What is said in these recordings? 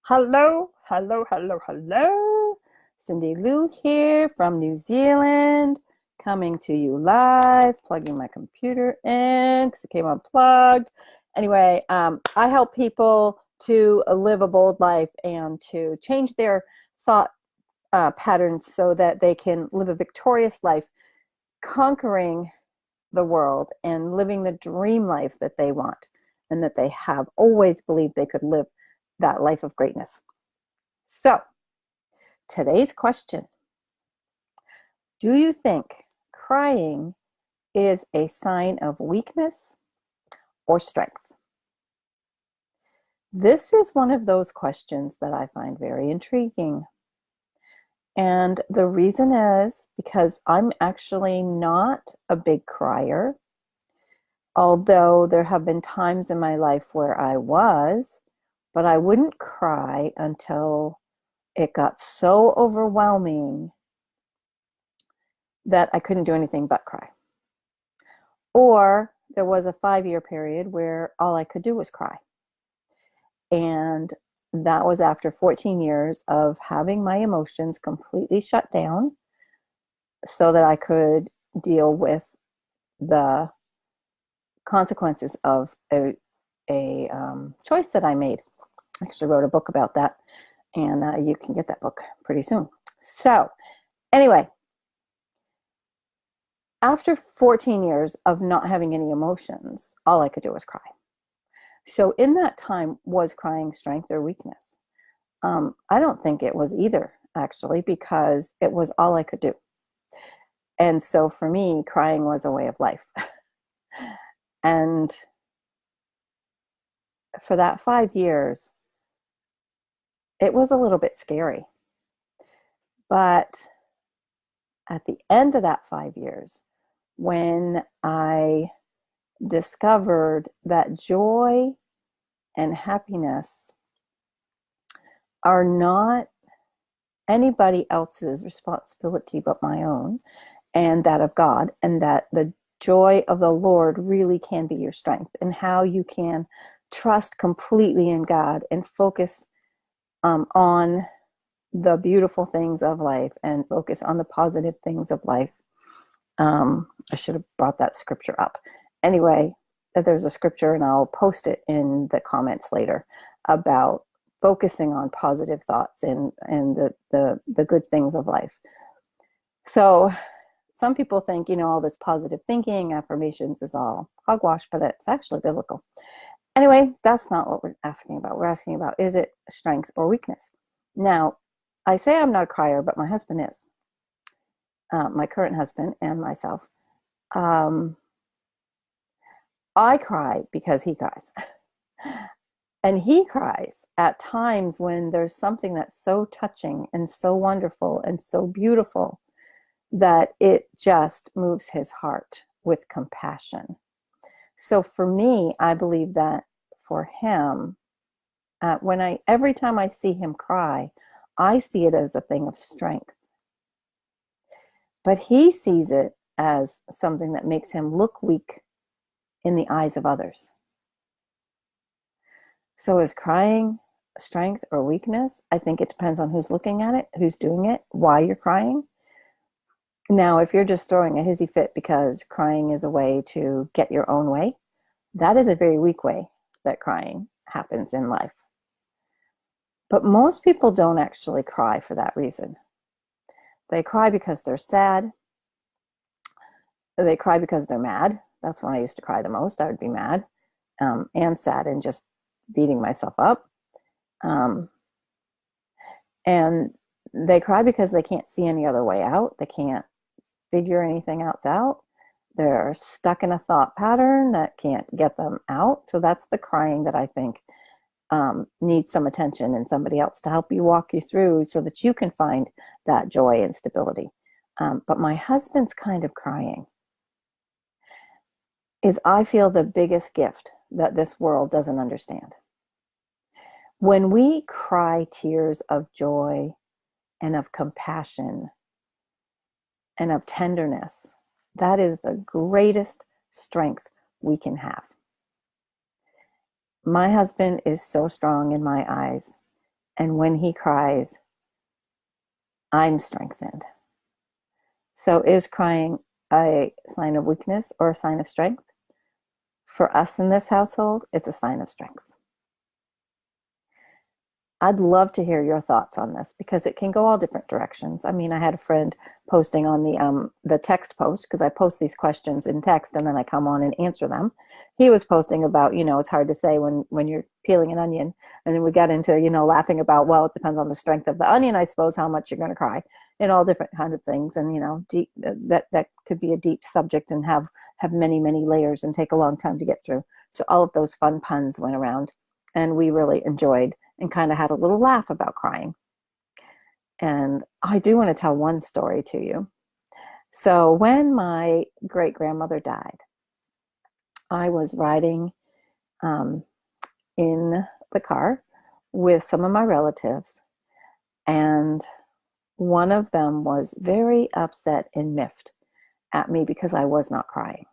Hello, hello, hello, hello. Cyndilu here from New Zealand, coming to you live, plugging my computer in because it came unplugged. Anyway, I help people to live a bold life and to change their thought patterns so that they can live a victorious life, conquering the world and living the dream life that they want and that they have always believed they could live that life of greatness. So, today's question: do you think crying is a sign of weakness or strength? This is one of those questions that I find very intriguing. And the reason is because I'm actually not a big crier, although there have been times in my life where I was, but I wouldn't cry until it got so overwhelming that I couldn't do anything but cry. Or there was a 5-year period where all I could do was cry. And that was after 14 years of having my emotions completely shut down so that I could deal with the consequences of a choice that I made. I actually wrote a book about that, and you can get that book pretty soon. So anyway, after 14 years of not having any emotions, all I could do was cry. So in that time, was crying strength or weakness? I don't think it was either, actually, because it was all I could do. And so for me, crying was a way of life. And for that 5 years, it was a little bit scary. But at the end of that 5 years, when I discovered that joy and happiness are not anybody else's responsibility but my own and that of God, and that the joy of the Lord really can be your strength, and how you can trust completely in God and focus on the beautiful things of life and focus on the positive things of life. I should have brought that scripture up. Anyway, there's a scripture, and I'll post it in the comments later, about focusing on positive thoughts and the good things of life. So some people think, all this positive thinking, affirmations is all hogwash, but it's actually biblical. Anyway, that's not what we're asking about. We're asking about, is it strength or weakness? Now, I say I'm not a crier, but my husband is. My current husband and myself. I cry because he cries. And he cries at times when there's something that's so touching and so wonderful and so beautiful that it just moves his heart with compassion. So for me, I believe that for him, every time I see him cry, I see it as a thing of strength. But he sees it as something that makes him look weak in the eyes of others. So is crying strength or weakness? I think it depends on who's looking at it, who's doing it, why you're crying. Now, if you're just throwing a hissy fit because crying is a way to get your own way, that is a very weak way that crying happens in life. But most people don't actually cry for that reason. They cry because they're sad. They cry because they're mad. That's when I used to cry the most. I would be mad and sad and just beating myself up. And they cry because they can't see any other way out. They can't figure anything else out. They're stuck in a thought pattern that can't get them out. So that's the crying that I think needs some attention and somebody else to help you walk you through so that you can find that joy and stability. But my husband's kind of crying is, I feel, the biggest gift that this world doesn't understand. When we cry tears of joy and of compassion and of tenderness, that is the greatest strength we can have. My husband is so strong in my eyes, And when he cries, I'm strengthened. So is crying a sign of weakness or a sign of strength? For us in this household, it's a sign of strength. I'd love to hear your thoughts on this because it can go all different directions. I mean, I had a friend posting on the text post, because I post these questions in text and then I come on and answer them. He was posting about, it's hard to say when you're peeling an onion. And then we got into, laughing about, well, it depends on the strength of the onion, I suppose, how much you're going to cry, and all different kinds of things. And deep, that could be a deep subject and have many, many layers and take a long time to get through. So all of those fun puns went around, and we really enjoyed and kind of had a little laugh about crying. And I do want to tell one story to you. So when my great grandmother died, I was riding in the car with some of my relatives, and one of them was very upset and miffed at me because I was not crying.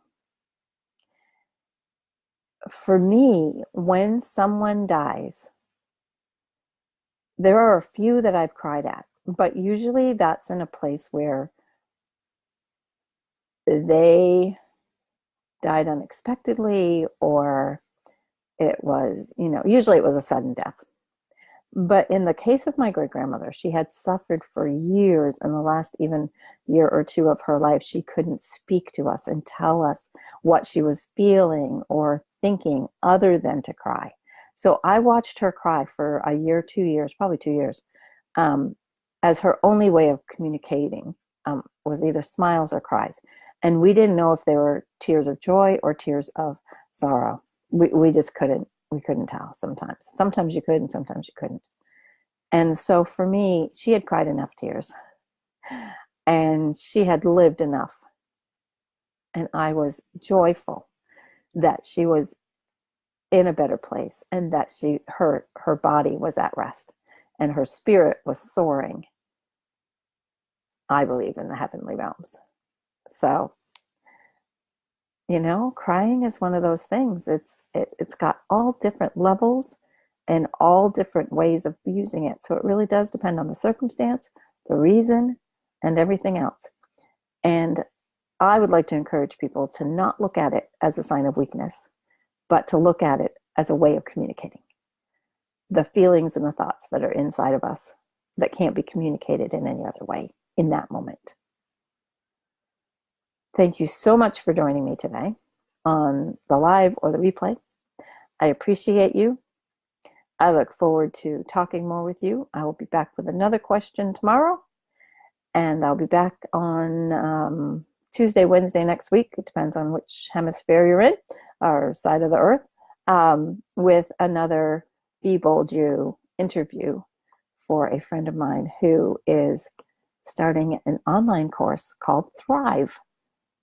For me, when someone dies, there are a few that I've cried at, but usually that's in a place where they died unexpectedly, or it was, usually it was a sudden death. But in the case of my great grandmother, she had suffered for years. In the last even year or two of her life, she couldn't speak to us and tell us what she was feeling or thinking other than to cry. So I watched her cry for a year, 2 years, probably 2 years, as her only way of communicating was either smiles or cries. And we didn't know if they were tears of joy or tears of sorrow. We just couldn't tell sometimes. Sometimes you could and sometimes you couldn't. And so for me, she had cried enough tears and she had lived enough. And I was joyful that she was in a better place and that her body was at rest and her spirit was soaring, I believe, in the heavenly realms. So, crying is one of those things. It's got all different levels and all different ways of using it. So it really does depend on the circumstance, the reason, and everything else. And I would like to encourage people to not look at it as a sign of weakness, but to look at it as a way of communicating the feelings and the thoughts that are inside of us that can't be communicated in any other way in that moment. Thank you so much for joining me today on the live or the replay. I appreciate you. I look forward to talking more with you. I will be back with another question tomorrow, and I'll be back on Tuesday, Wednesday next week. It depends on which hemisphere you're in, or side of the earth, with another Be Bold You interview for a friend of mine who is starting an online course called Thrive.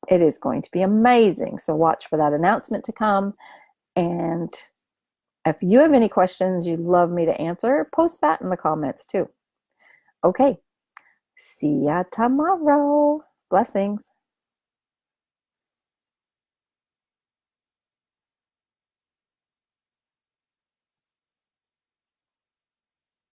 It is going to be amazing. So watch for that announcement to come. And if you have any questions you'd love me to answer, post that in the comments too. Okay. See ya tomorrow. Blessings.